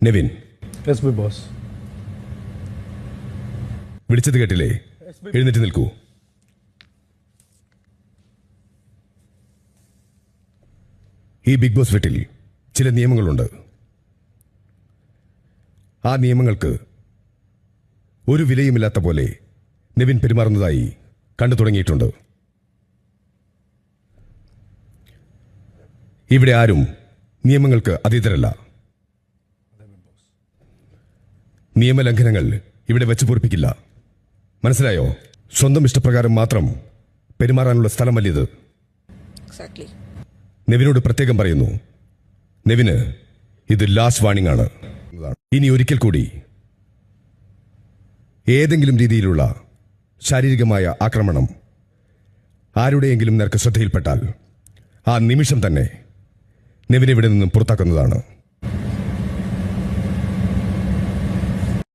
Nevin. Yes big boss. വിളിച്ചത് കേട്ടില്ലേ? എഴുന്നേറ്റ് നിൽക്കൂ. ഈ ബിഗ് ബോസ് വീട്ടിൽ ചില നിയമങ്ങളുണ്ട്. ആ നിയമങ്ങൾക്ക് ഒരു വിലയുമില്ലാത്ത പോലെ നെവിൻ പെരുമാറുന്നതായി കണ്ടു തുടങ്ങിയിട്ടുണ്ട്. ഇവിടെ ആരും നിയമങ്ങൾക്ക് അതീതരല്ല. നിയമലംഘനങ്ങൾ ഇവിടെ വെച്ച് പൊറിപ്പിക്കില്ല. മനസ്സിലായോ? സ്വന്തം ഇഷ്ടപ്രകാരം മാത്രം പെരുമാറാനുള്ള സ്ഥലമല്ലിത്. നെവിനോട് പ്രത്യേകം പറയുന്നു, നെവിന് ഇത് ലാസ്റ്റ് വാർണിംഗ് ആണ്. ഇനി ഒരിക്കൽ കൂടി ഏതെങ്കിലും രീതിയിലുള്ള ശാരീരികമായ ആക്രമണം ആരുടെയെങ്കിലും നേർക്ക് ശ്രദ്ധയിൽപ്പെട്ടാൽ ആ നിമിഷം തന്നെ നെവിനെ ഇവിടെ നിന്നും പുറത്താക്കുന്നതാണ്.